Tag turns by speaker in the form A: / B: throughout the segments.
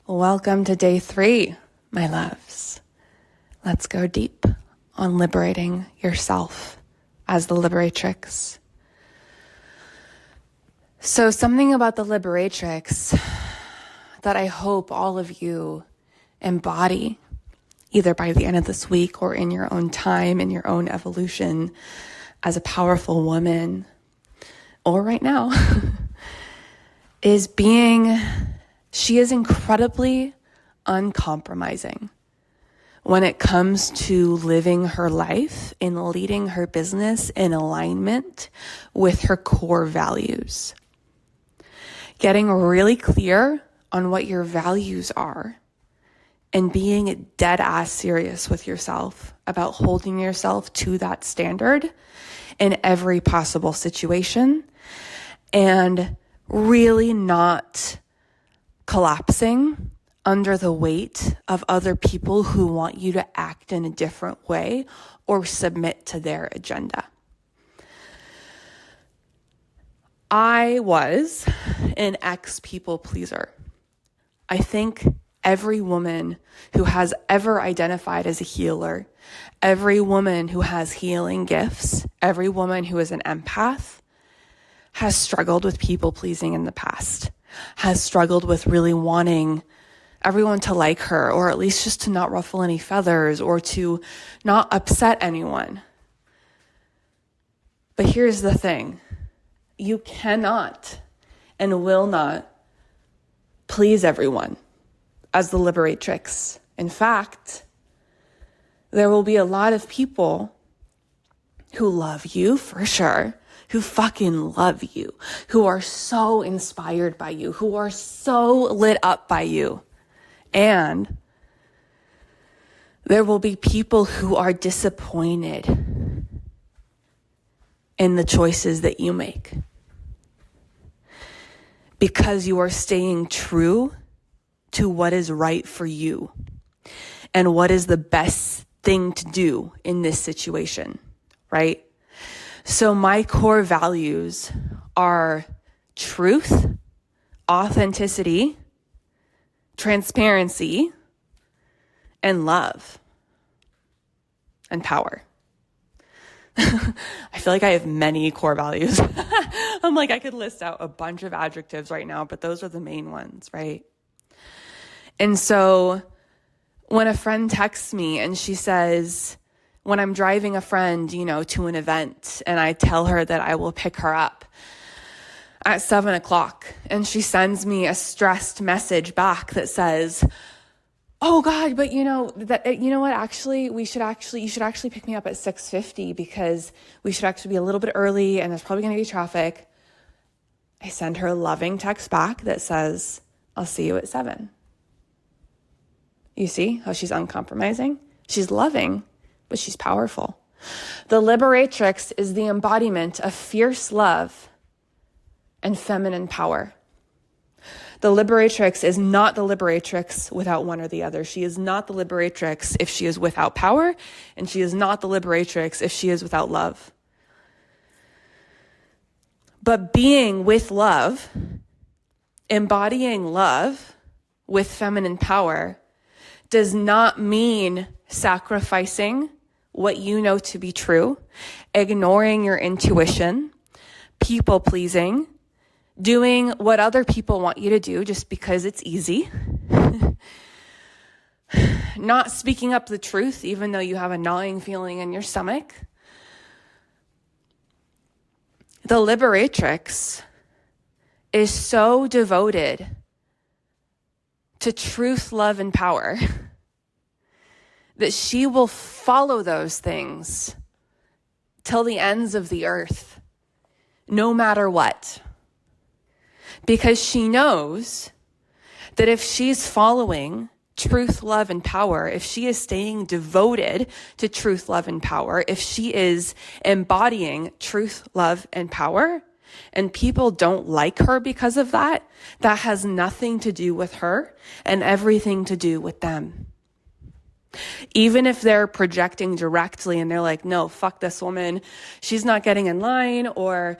A: Welcome to day 3, my loves. Let's go deep on liberating yourself as the liberatrix. So something about the liberatrix that I hope all of you embody, either by the end of this week or in your own time, in your own evolution as a powerful woman, or right now, is she is incredibly uncompromising when it comes to living her life and leading her business in alignment with her core values. Getting really clear on what your values are and being dead ass serious with yourself about holding yourself to that standard in every possible situation and really not collapsing under the weight of other people who want you to act in a different way or submit to their agenda. I was an ex-people pleaser. I think every woman who has ever identified as a healer, every woman who has healing gifts, every woman who is an empath has struggled with people pleasing in the past, has struggled with really wanting everyone to like her, or at least just to not ruffle any feathers or to not upset anyone. But here's the thing. You cannot and will not please everyone as the liberatrix. In fact, there will be a lot of people who love you for sure, who fucking love you, who are so inspired by you, who are so lit up by you. And there will be people who are disappointed in the choices that you make because you are staying true to what is right for you and what is the best thing to do in this situation, right? So my core values are truth, authenticity, transparency, and love, and power. I feel like I have many core values. I'm like, I could list out a bunch of adjectives right now, but those are the main ones, right? And so when a friend texts me and she says, when I'm driving a friend, to an event, and I tell her that I will pick her up at 7:00, and she sends me a stressed message back that says, "Oh God, but you know what? Actually, you should actually pick me up at 6:50 because we should actually be a little bit early, and there's probably going to be traffic." I send her a loving text back that says, "I'll see you at 7." You see how she's uncompromising? She's loving, but she's powerful. The liberatrix is the embodiment of fierce love and feminine power. The liberatrix is not the liberatrix without one or the other. She is not the liberatrix if she is without power, and she is not the liberatrix if she is without love. But being with love, embodying love with feminine power, does not mean sacrificing what you know to be true, ignoring your intuition, people pleasing, doing what other people want you to do just because it's easy, not speaking up the truth even though you have a gnawing feeling in your stomach. The liberatrix is so devoted to truth, love, and power that she will follow those things till the ends of the earth, no matter what. Because she knows that if she's following truth, love, and power, if she is staying devoted to truth, love, and power, if she is embodying truth, love, and power, and people don't like her because of that, that has nothing to do with her and everything to do with them. Even if they're projecting directly and they're like, no, fuck this woman, she's not getting in line, or,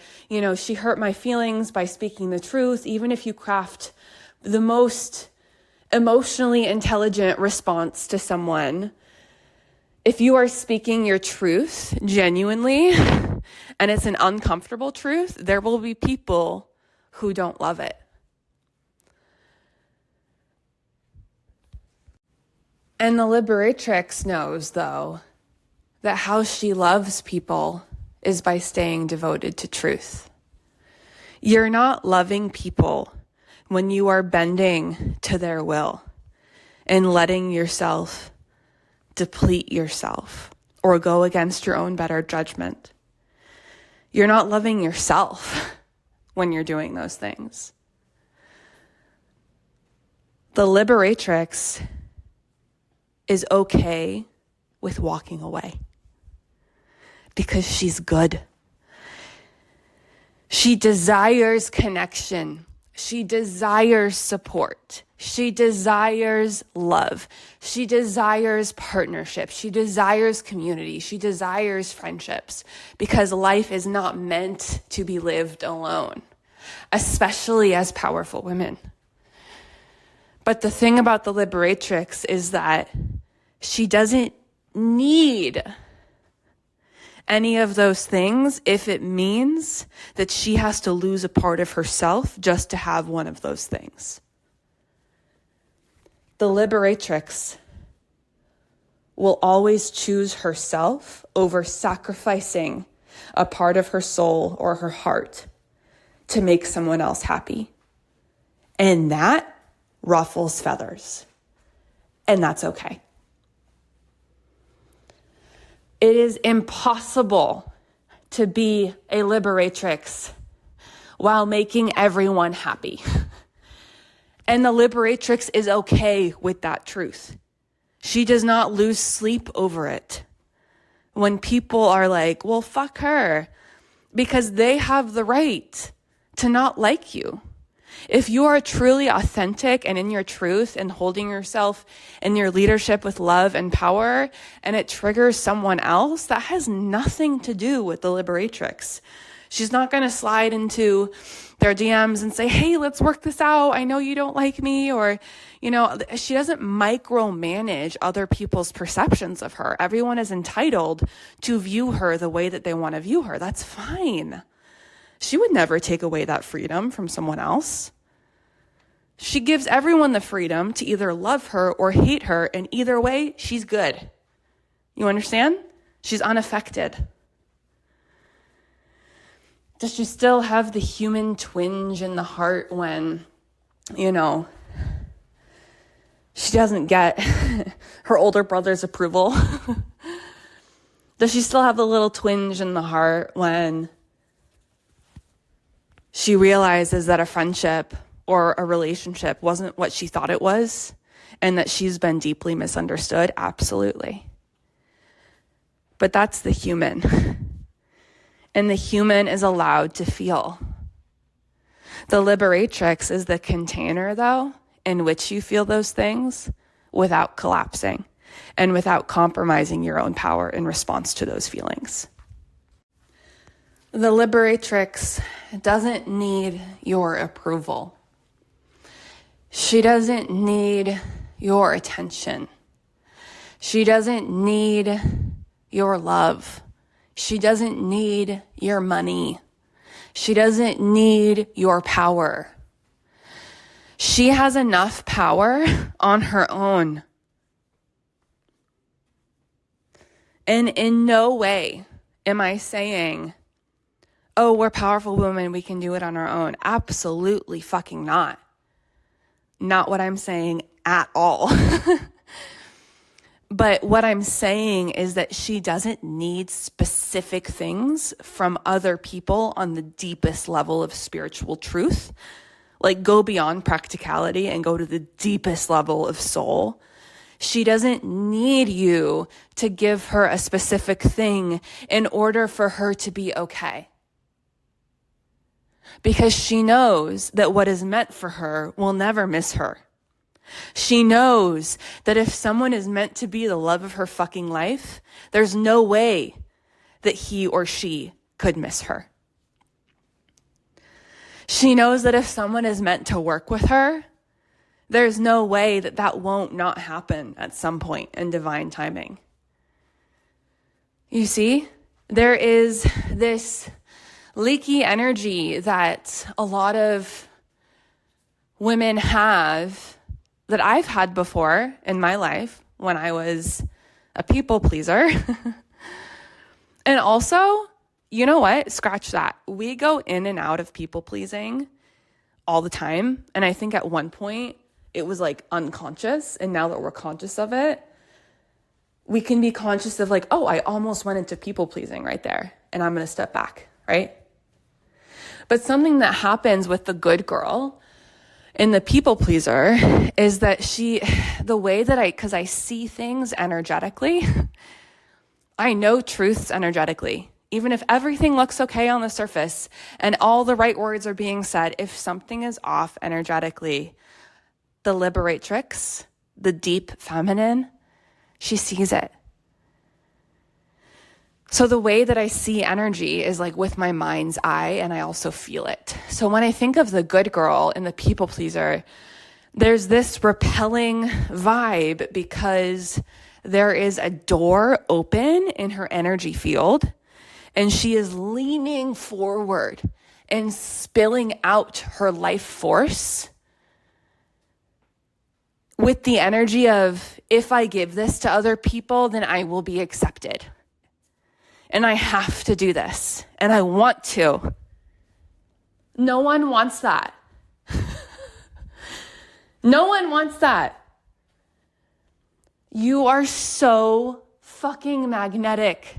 A: she hurt my feelings by speaking the truth. Even if you craft the most emotionally intelligent response to someone, if you are speaking your truth genuinely and it's an uncomfortable truth, there will be people who don't love it. And the Liberatrix knows, though, that how she loves people is by staying devoted to truth. You're not loving people when you are bending to their will and letting yourself deplete yourself or go against your own better judgment. You're not loving yourself when you're doing those things. The Liberatrix is okay with walking away because she's good. She desires connection. She desires support. She desires love. She desires partnership. She desires community. She desires friendships because life is not meant to be lived alone, especially as powerful women. But the thing about the Liberatrix is that she doesn't need any of those things if it means that she has to lose a part of herself just to have one of those things. The Liberatrix will always choose herself over sacrificing a part of her soul or her heart to make someone else happy. And that ruffles feathers. And that's okay. It is impossible to be a Liberatrix while making everyone happy. And the Liberatrix is okay with that truth. She does not lose sleep over it. When people are like, well, fuck her, because they have the right to not like you. If you are truly authentic and in your truth and holding yourself in your leadership with love and power, and it triggers someone else, that has nothing to do with the Liberatrix. She's not going to slide into their DMs and say, hey, let's work this out. I know you don't like me. Or, she doesn't micromanage other people's perceptions of her. Everyone is entitled to view her the way that they want to view her. That's fine. She would never take away that freedom from someone else. She gives everyone the freedom to either love her or hate her, and either way, she's good. You understand? She's unaffected. Does she still have the human twinge in the heart when, she doesn't get her older brother's approval? Does she still have the little twinge in the heart when she realizes that a friendship or a relationship wasn't what she thought it was and that she's been deeply misunderstood? Absolutely. But that's the human. And the human is allowed to feel. The Liberatrix is the container, though, in which you feel those things without collapsing and without compromising your own power in response to those feelings. The Liberatrix doesn't need your approval. She doesn't need your attention. She doesn't need your love. She doesn't need your money. She doesn't need your power. She has enough power on her own. And in no way am I saying, oh, we're powerful women, we can do it on our own. Absolutely fucking not. Not what I'm saying at all. But what I'm saying is that she doesn't need specific things from other people on the deepest level of spiritual truth. Like, go beyond practicality and go to the deepest level of soul. She doesn't need you to give her a specific thing in order for her to be okay. Because she knows that what is meant for her will never miss her. She knows that if someone is meant to be the love of her fucking life, there's no way that he or she could miss her. She knows that if someone is meant to work with her, There's no way that that won't not happen at some point in divine timing. You see, there is this leaky energy that a lot of women have, that I've had before in my life when I was a people pleaser. And also, you know what? Scratch that. We go in and out of people pleasing all the time. And I think at one point it was like unconscious. And now that we're conscious of it, we can be conscious of like, oh, I almost went into people pleasing right there. And I'm going to step back, right? But something that happens with the good girl in the people pleaser is that the way that because I see things energetically, I know truths energetically. Even if everything looks okay on the surface and all the right words are being said, if something is off energetically, the liberatrix, the deep feminine, she sees it. So the way that I see energy is like with my mind's eye, and I also feel it. So when I think of the good girl and the people pleaser, there's this repelling vibe because there is a door open in her energy field, and she is leaning forward and spilling out her life force with the energy of, if I give this to other people, then I will be accepted. And I have to do this. And I want to. No one wants that. No one wants that. You are so fucking magnetic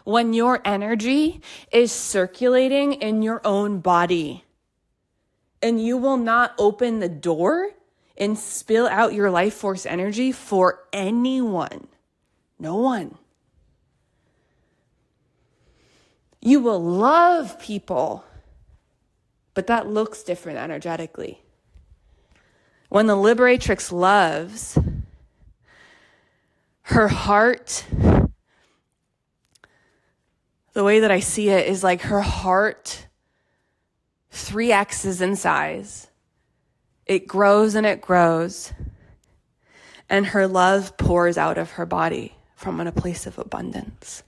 A: when your energy is circulating in your own body. And you will not open the door and spill out your life force energy for anyone. No one. You will love people, but that looks different energetically. When the liberatrix loves, her heart, the way that I see it is like her heart 3x's in size. It grows and it grows, and her love pours out of her body from a place of abundance.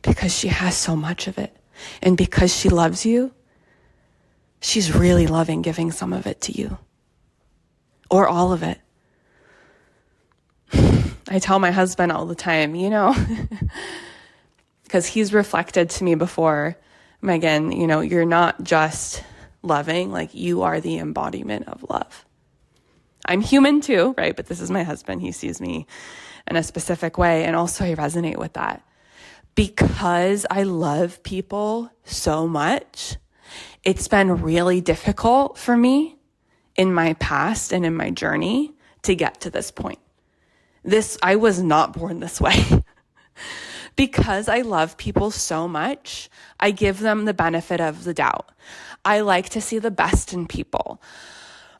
A: Because she has so much of it. And because she loves you, she's really loving giving some of it to you. Or all of it. I tell my husband all the time, because he's reflected to me before, Megan, you're not just loving, like you are the embodiment of love. I'm human too, right? But this is my husband. He sees me in a specific way. And also I resonate with that. Because I love people so much, it's been really difficult for me in my past and in my journey to get to this point. I was not born this way. Because I love people so much, I give them the benefit of the doubt. I like to see the best in people.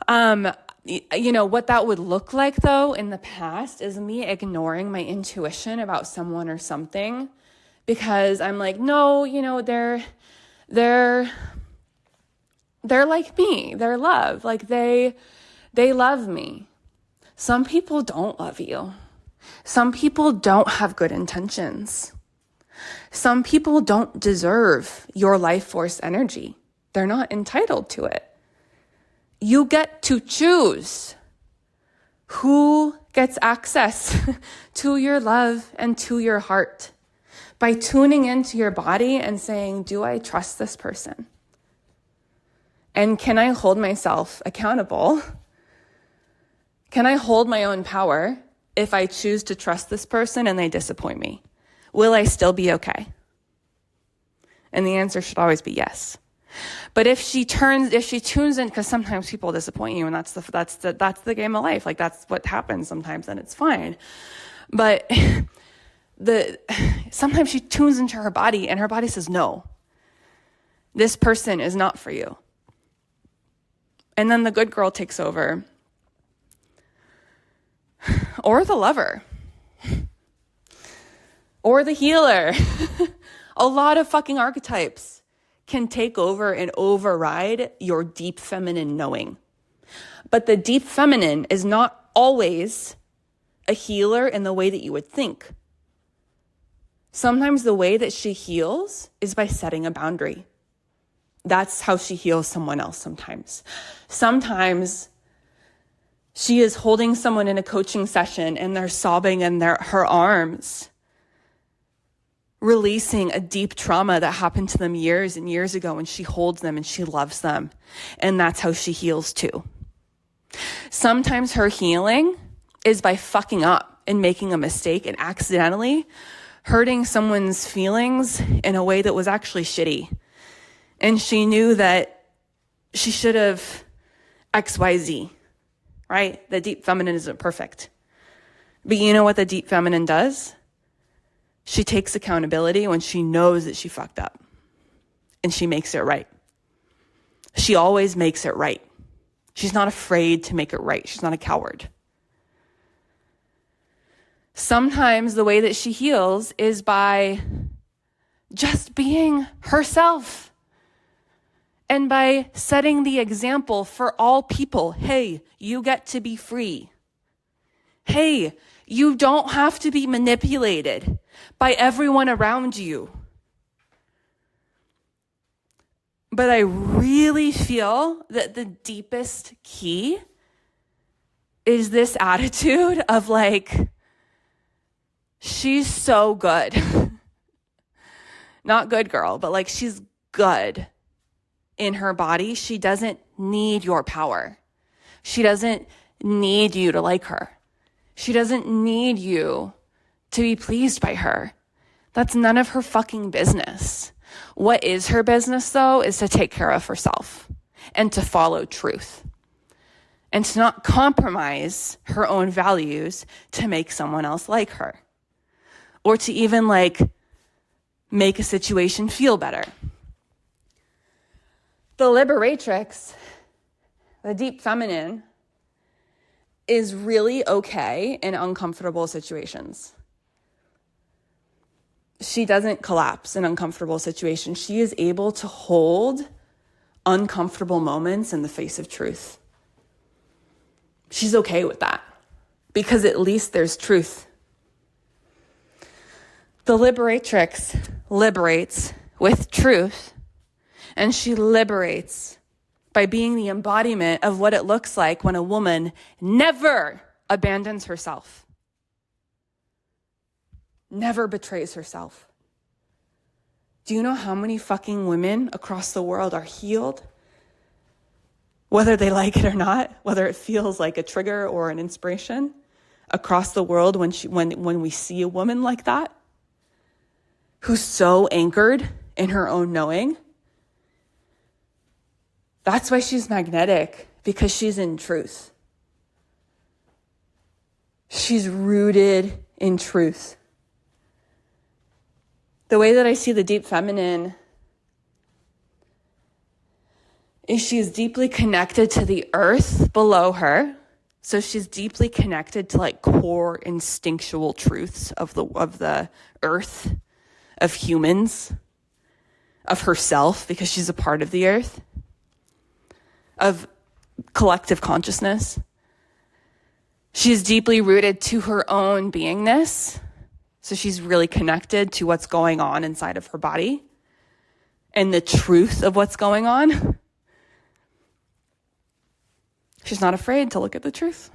A: What that would look like though in the past is me ignoring my intuition about someone or something. Because I'm like, no, they're like me. They're love. Like they love me. Some people don't love you. Some people don't have good intentions. Some people don't deserve your life force energy. They're not entitled to it. You get to choose who gets access to your love and to your heart. By tuning into your body and saying, do I trust this person? And can I hold myself accountable? Can I hold my own power if I choose to trust this person and they disappoint me? Will I still be okay? And the answer should always be yes. But if she tunes in, because sometimes people disappoint you, and that's the game of life. Like that's what happens sometimes, and it's fine. But sometimes she tunes into her body and her body says, no, this person is not for you. And then the good girl takes over. Or the lover. Or the healer. A lot of fucking archetypes can take over and override your deep feminine knowing. But the deep feminine is not always a healer in the way that you would think. Sometimes the way that she heals is by setting a boundary. That's how she heals someone else sometimes. Sometimes she is holding someone in a coaching session and they're sobbing in her arms, releasing a deep trauma that happened to them years and years ago, and she holds them and she loves them. And that's how she heals too. Sometimes her healing is by fucking up and making a mistake and accidentally hurting someone's feelings in a way that was actually shitty. And she knew that she should have XYZ, right? The deep feminine isn't perfect. But you know what the deep feminine does? She takes accountability when she knows that she fucked up. And she makes it right. She always makes it right. She's not afraid to make it right. She's not a coward. Sometimes the way that she heals is by just being herself and by setting the example for all people. Hey, you get to be free. Hey, you don't have to be manipulated by everyone around you. But I really feel that the deepest key is this attitude of like, she's so good. Not good girl, but like she's good in her body. She doesn't need your power. She doesn't need you to like her. She doesn't need you to be pleased by her. That's none of her fucking business. What is her business though is to take care of herself and to follow truth and to not compromise her own values to make someone else like her. Or to even like make a situation feel better. The liberatrix, the deep feminine, is really okay in uncomfortable situations. She doesn't collapse in uncomfortable situations. She is able to hold uncomfortable moments in the face of truth. She's okay with that because at least there's truth. The liberatrix liberates with truth, and she liberates by being the embodiment of what it looks like when a woman never abandons herself, never betrays herself. Do you know how many fucking women across the world are healed? Whether they like it or not, whether it feels like a trigger or an inspiration across the world when we see a woman like that, who's so anchored in her own knowing. That's why she's magnetic, because she's in truth. She's rooted in truth. The way that I see the deep feminine is she's deeply connected to the earth below her. So she's deeply connected to like core instinctual truths of the earth, of humans, of herself, because she's a part of the earth, of collective consciousness. She's deeply rooted to her own beingness. So she's really connected to what's going on inside of her body and the truth of what's going on. She's not afraid to look at the truth.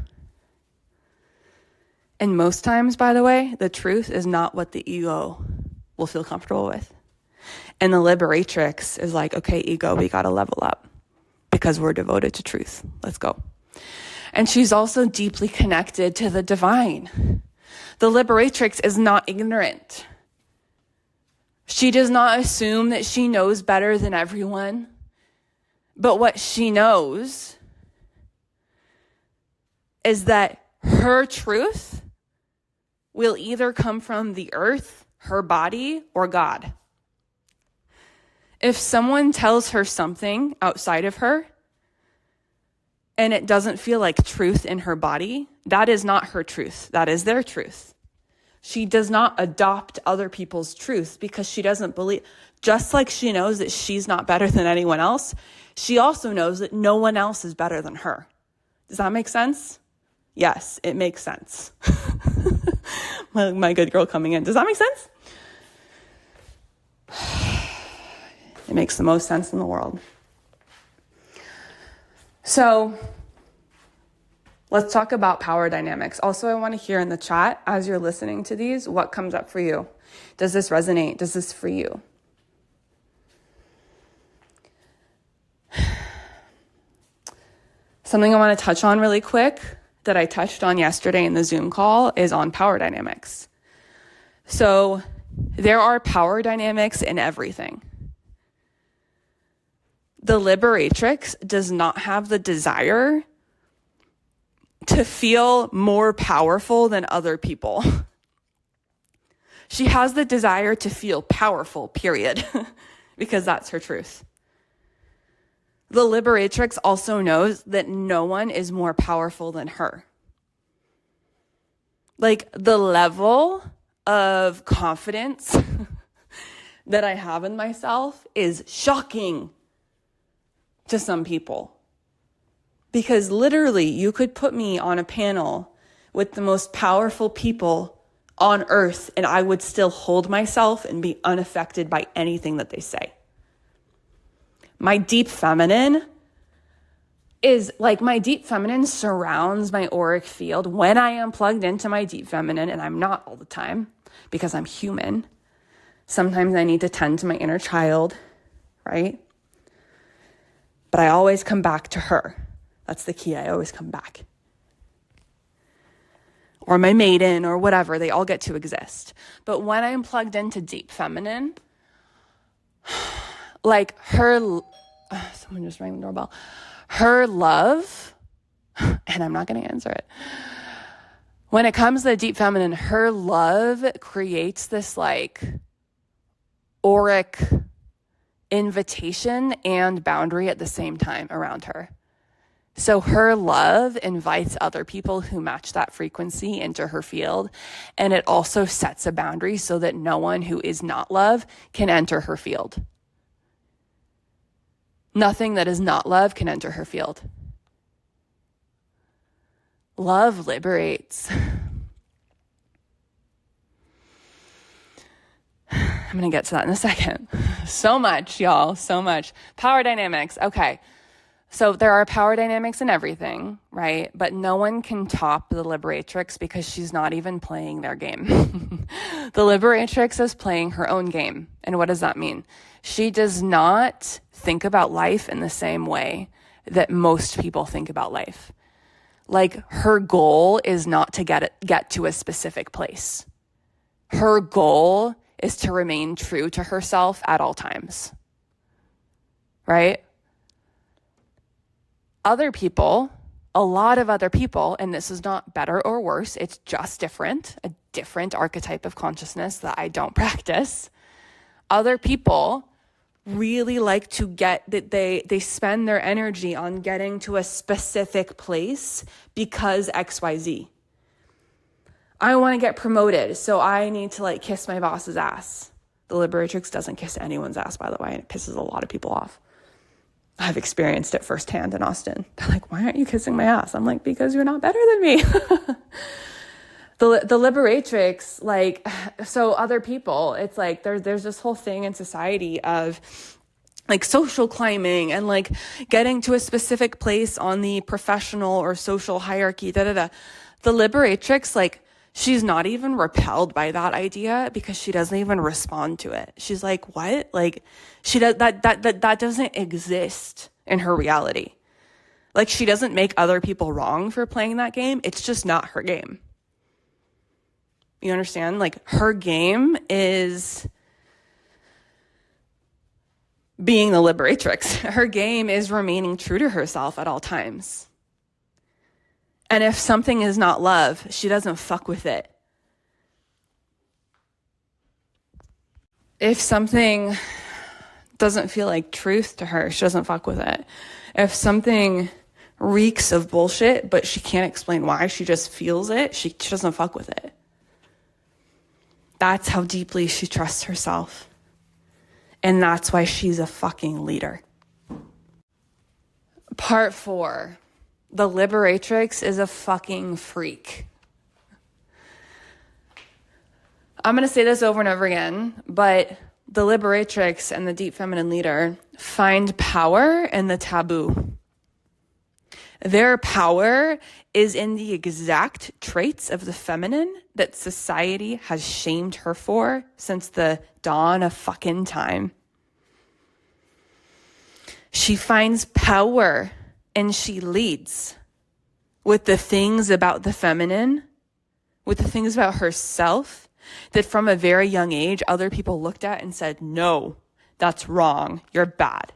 A: And most times, by the way, the truth is not what the ego will feel comfortable with. And the liberatrix is like, okay, ego, we got to level up because we're devoted to truth. Let's go. And she's also deeply connected to the divine. The liberatrix is not ignorant. She does not assume that she knows better than everyone. But what she knows is that her truth will either come from the earth, her body, or God. If someone tells her something outside of her and it doesn't feel like truth in her body, that is not her truth. That is their truth. She does not adopt other people's truth because she doesn't believe. Just like she knows that she's not better than anyone else, she also knows that no one else is better than her. Does that make sense? Yes, it makes sense. my good girl coming in. Does that make sense? It makes the most sense in the world. So let's talk about power dynamics. Also, I want to hear in the chat as you're listening to these, what comes up for you? Does this resonate? Does this for you? Something I want to touch on really quick that I touched on yesterday in the Zoom call is on power dynamics. So there are power dynamics in everything. The liberatrix does not have the desire to feel more powerful than other people. She has the desire to feel powerful, period, because that's her truth. The liberatrix also knows that no one is more powerful than her. Like, the level of confidence that I have in myself is shocking to some people. Because literally, you could put me on a panel with the most powerful people on earth, and I would still hold myself and be unaffected by anything that they say. My deep feminine surrounds my auric field when I am plugged into my deep feminine, and I'm not all the time because I'm human. Sometimes I need to tend to my inner child, right? But I always come back to her. That's the key. I always come back. Or my maiden or whatever, they all get to exist. But when I'm plugged into deep feminine, like someone just rang the doorbell. Her love, and I'm not going to answer it. When it comes to the deep feminine, her love creates this like auric invitation and boundary at the same time around her. So her love invites other people who match that frequency into her field. And it also sets a boundary so that no one who is not love can enter her field. Nothing that is not love can enter her field. Love liberates. I'm going to get to that in a second. So much, y'all. So much. Power dynamics. Okay. So there are power dynamics in everything, right? But no one can top the liberatrix because she's not even playing their game. The liberatrix is playing her own game. And what does that mean? She does not think about life in the same way that most people think about life. Like, her goal is not to get to a specific place. Her goal is to remain true to herself at all times. Right? Other people, a lot of other people, and this is not better or worse, it's just different, a different archetype of consciousness that I don't practice. Other people really like to they spend their energy on getting to a specific place because XYZ. I want to get promoted, so I need to like kiss my boss's ass. The liberatrix doesn't kiss anyone's ass, by the way, and it pisses a lot of people off. I've experienced it firsthand in Austin. They're like, why aren't you kissing my ass? I'm like, because you're not better than me. The liberatrix, like, so other people, it's like there's this whole thing in society of like social climbing and like getting to a specific place on the professional or social hierarchy, The liberatrix, like, she's not even repelled by that idea because she doesn't even respond to it. She's like, what? Like, she does that doesn't exist in her reality. Like, she doesn't make other people wrong for playing that game. It's just not her game. You understand? Like, her game is being the liberatrix. Her game is remaining true to herself at all times. And if something is not love, she doesn't fuck with it. If something doesn't feel like truth to her, she doesn't fuck with it. If something reeks of bullshit, but she can't explain why, she just feels it, she doesn't fuck with it. That's how deeply she trusts herself. And that's why she's a fucking leader. Part 4. The liberatrix is a fucking freak. I'm going to say this over and over again, but the liberatrix and the deep feminine leader find power in the taboo. Their power is in the exact traits of the feminine that society has shamed her for since the dawn of fucking time. She finds power and she leads with the things about the feminine, with the things about herself that from a very young age, other people looked at and said, no, that's wrong. You're bad.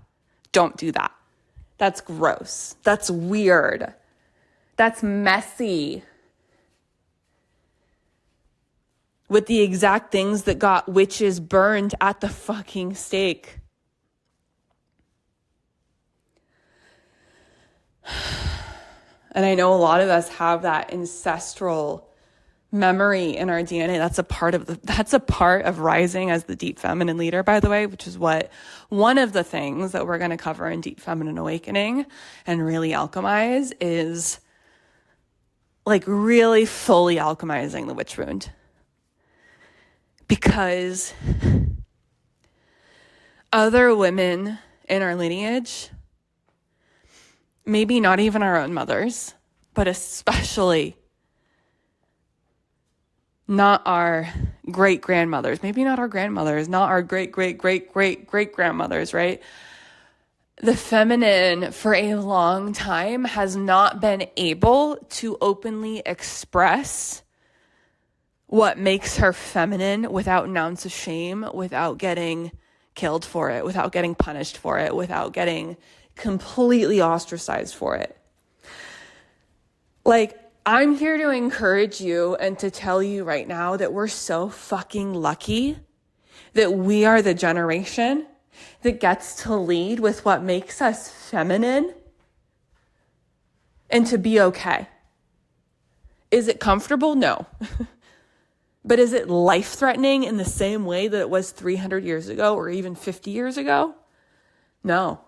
A: Don't do that. That's gross. That's weird. That's messy. With the exact things that got witches burned at the fucking stake. And I know a lot of us have that ancestral memory in our DNA. That's a part of rising as the deep feminine leader, by the way, which is one of the things that we're going to cover in Deep Feminine Awakening and really alchemize is like really fully alchemizing the witch wound. Because other women in our lineage, maybe not even our own mothers, but especially not our great-grandmothers, maybe not our grandmothers, not our great-great-great-great-great-grandmothers, right? The feminine for a long time has not been able to openly express what makes her feminine without an ounce of shame, without getting killed for it, without getting punished for it, without getting completely ostracized for it. Like, I'm here to encourage you and to tell you right now that we're so fucking lucky that we are the generation that gets to lead with what makes us feminine and to be okay. Is it comfortable? No. But is it life-threatening in the same way that it was 300 years ago or even 50 years ago? No.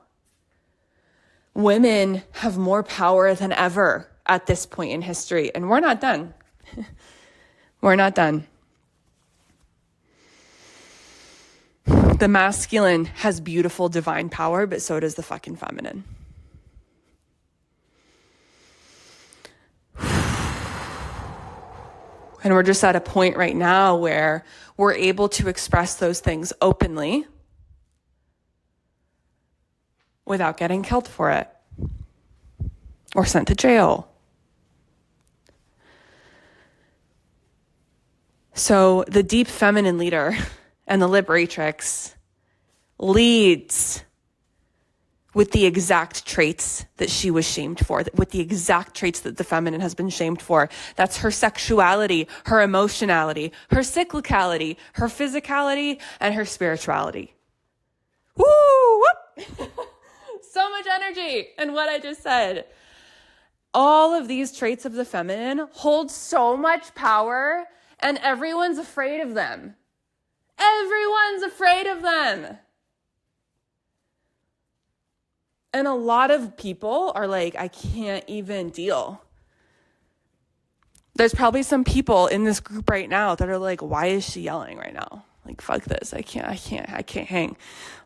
A: Women have more power than ever at this point in history, and we're not done. We're not done. The masculine has beautiful divine power, but so does the fucking feminine. And we're just at a point right now where we're able to express those things openly without getting killed for it or sent to jail. So the deep feminine leader and the liberatrix leads with the exact traits that she was shamed for, with the exact traits that the feminine has been shamed for. That's her sexuality, her emotionality, her cyclicality, her physicality, and her spirituality. Woo! Whoop! So much energy in what I just said. All of these traits of the feminine hold so much power, and everyone's afraid of them. Everyone's afraid of them. And a lot of people are like, I can't even deal. There's probably some people in this group right now that are like, why is she yelling right now? Like, fuck this. I can't hang.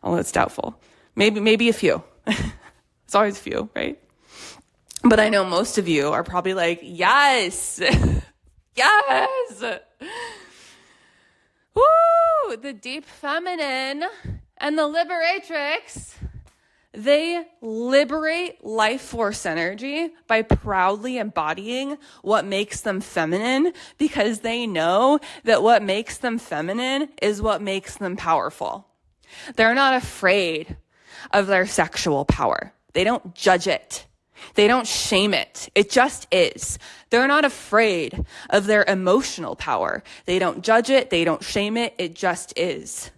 A: Although it's doubtful. Maybe a few. It's always a few, right? But I know most of you are probably like, yes. Yes. Woo! The deep feminine and the liberatrix, they liberate life force energy by proudly embodying what makes them feminine, because they know that what makes them feminine is what makes them powerful. They're not afraid of their sexual power. They don't judge it. They don't shame it. It just is. They're not afraid of their emotional power. They don't judge it. They don't shame it. It just is.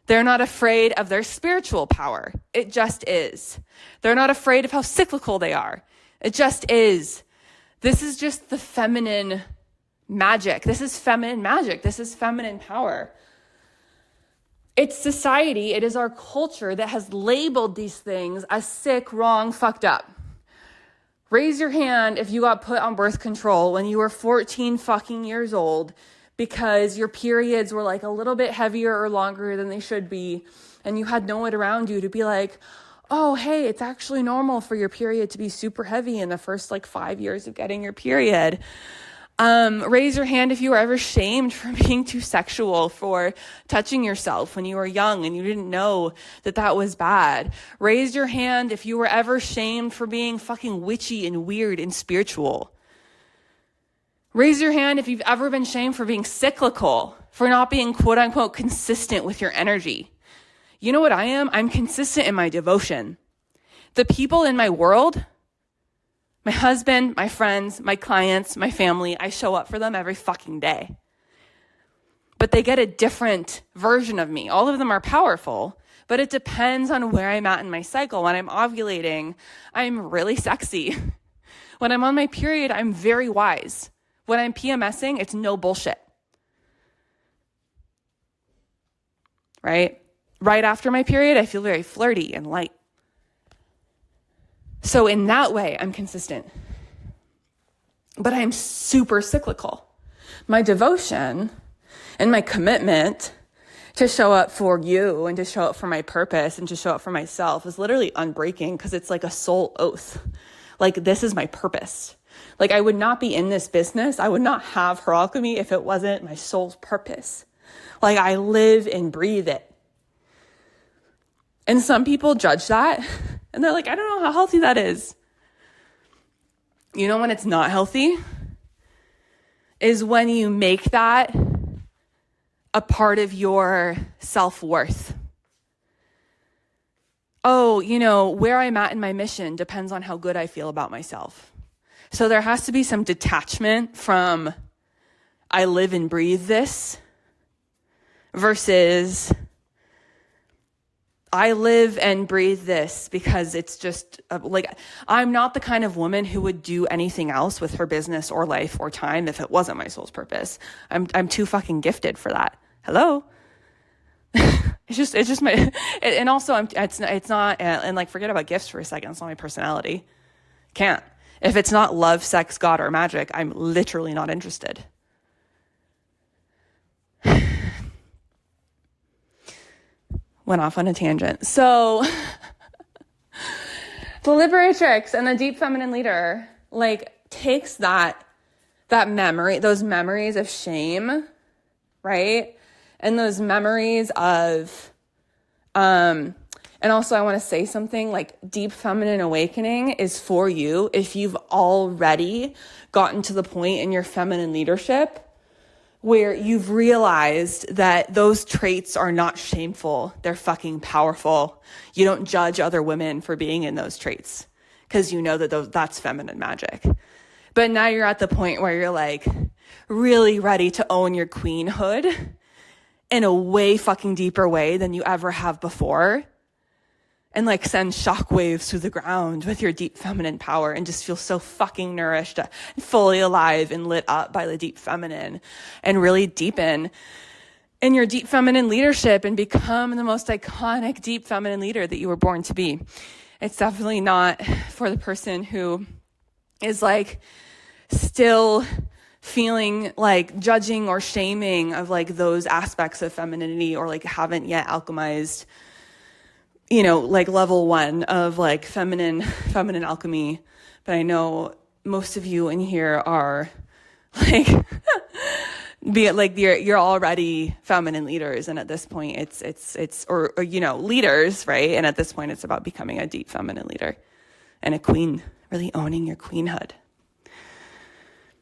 A: They're not afraid of their spiritual power. It just is. They're not afraid of how cyclical they are. It just is. This is just the feminine magic. This is feminine magic. This is feminine power. It's society, it is our culture that has labeled these things as sick, wrong, fucked up. Raise your hand if you got put on birth control when you were 14 fucking years old because your periods were like a little bit heavier or longer than they should be, and you had no one around you to be like, oh, hey, it's actually normal for your period to be super heavy in the first like 5 years of getting your period. Raise your hand if you were ever shamed for being too sexual, for touching yourself when you were young and you didn't know that that was bad. Raise your hand if you were ever shamed for being fucking witchy and weird and spiritual. Raise your hand if you've ever been shamed for being cyclical, for not being quote unquote consistent with your energy. You know what I am? I'm consistent in my devotion. The people in my world, my husband, my friends, my clients, my family, I show up for them every fucking day. But they get a different version of me. All of them are powerful, but it depends on where I'm at in my cycle. When I'm ovulating, I'm really sexy. When I'm on my period, I'm very wise. When I'm PMSing, it's no bullshit. Right? Right after my period, I feel very flirty and light. So in that way, I'm consistent. But I'm super cyclical. My devotion and my commitment to show up for you and to show up for my purpose and to show up for myself is literally unbreaking because it's like a soul oath. Like, this is my purpose. Like, I would not be in this business. I would not have Her Alchemy if it wasn't my soul's purpose. Like, I live and breathe it. And some people judge that. And they're like, I don't know how healthy that is. You know when it's not healthy? Is when you make that a part of your self-worth. Oh, you know, where I'm at in my mission depends on how good I feel about myself. So there has to be some detachment from I live and breathe this versus I live and breathe this because it's just like, I'm not the kind of woman who would do anything else with her business or life or time if it wasn't my soul's purpose. I'm too fucking gifted for that. Hello. It's just my, and also it's not, and like, forget about gifts for a second. It's not my personality. Can't. If it's not love, sex, God, or magic, I'm literally not interested. Went off on a tangent. So the Liberatrix and the Deep Feminine Leader, like, takes that memory, those memories of shame, right? And those memories of, and also I want to say something, like, Deep Feminine Awakening is for you if you've already gotten to the point in your feminine leadership where you've realized that those traits are not shameful. They're fucking powerful. You don't judge other women for being in those traits because you know that that's feminine magic. But now you're at the point where you're like really ready to own your queenhood in a way fucking deeper way than you ever have before. And like send shockwaves through the ground with your deep feminine power and just feel so fucking nourished, fully alive and lit up by the deep feminine, and really deepen in your deep feminine leadership and become the most iconic deep feminine leader that you were born to be. It's definitely not for the person who is like still feeling like judging or shaming of like those aspects of femininity, or like haven't yet alchemized, you know, like level 1 of like feminine alchemy. But I know most of you in here are like, be it like you're already feminine leaders. And at this point it's, or, you know, leaders, right? And at this point it's about becoming a deep feminine leader and a queen, really owning your queenhood.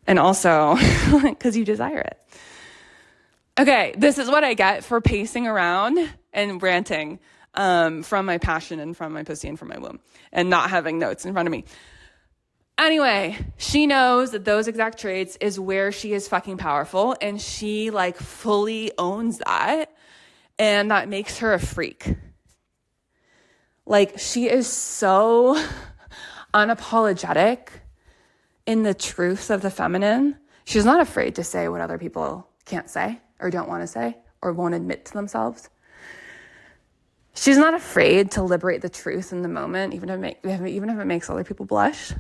A: And also because you desire it. Okay. This is what I get for pacing around and ranting. From my passion and from my pussy and from my womb and not having notes in front of me. Anyway, she knows that those exact traits is where she is fucking powerful, and she like fully owns that, and that makes her a freak. Like, she is so unapologetic in the truth of the feminine. She's not afraid to say what other people can't say or don't want to say or won't admit to themselves. She's not afraid to liberate the truth in the moment, even if it makes other people blush.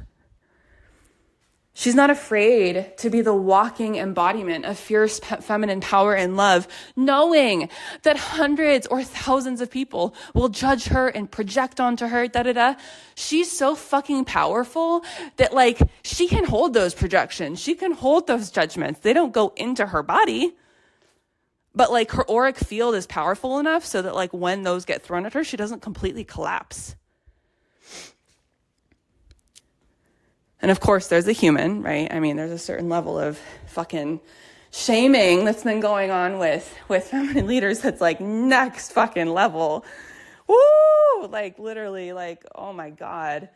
A: She's not afraid to be the walking embodiment of fierce feminine power and love, knowing that hundreds or thousands of people will judge her and project onto her, She's so fucking powerful that like she can hold those projections. She can hold those judgments. They don't go into her body. But like her auric field is powerful enough so that like when those get thrown at her, she doesn't completely collapse. And of course, there's a human, right? I mean, there's a certain level of fucking shaming that's been going on with feminine leaders that's like next fucking level. Woo! Like literally like, oh my God.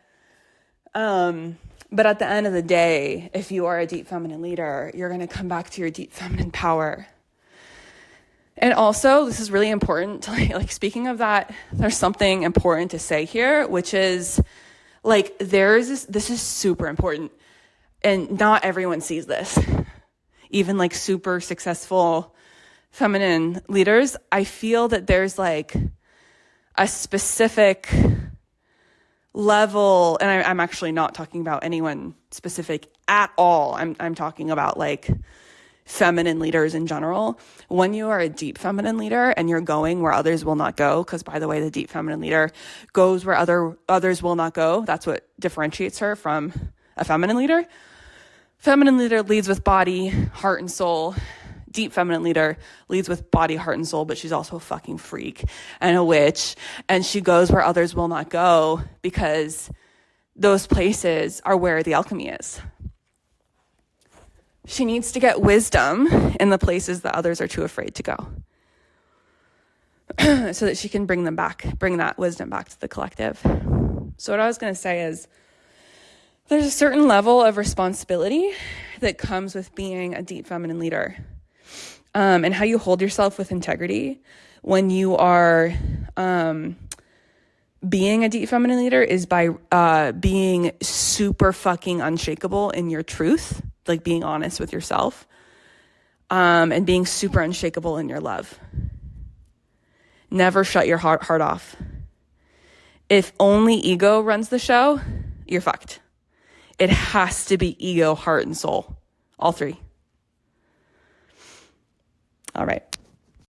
A: But at the end of the day, if you are a deep feminine leader, you're going to come back to your deep feminine power. And also, this is really important to like speaking of that, there's something important to say here, which is like this is super important, and not everyone sees this. Even like super successful feminine leaders, I feel that there's like a specific level, and I'm actually not talking about anyone specific at all. I'm talking about like feminine leaders in general. When you are a deep feminine leader and you're going where others will not go, because by the way, the deep feminine leader goes where others will not go. That's what differentiates her from a feminine leader. Feminine leader leads with body, heart, and soul. Deep feminine leader leads with body, heart, and soul, but she's also a fucking freak and a witch. And she goes where others will not go because those places are where the alchemy is. She needs to get wisdom in the places that others are too afraid to go so that she can bring that wisdom back to the collective. So what I was going to say is there's a certain level of responsibility that comes with being a deep feminine leader, and how you hold yourself with integrity when you are being a deep feminine leader is by being super fucking unshakable in your truth, like being honest with yourself, and being super unshakable in your love. Never shut your heart off. If only ego runs the show, you're fucked. It has to be ego, heart, and soul. All three. All right.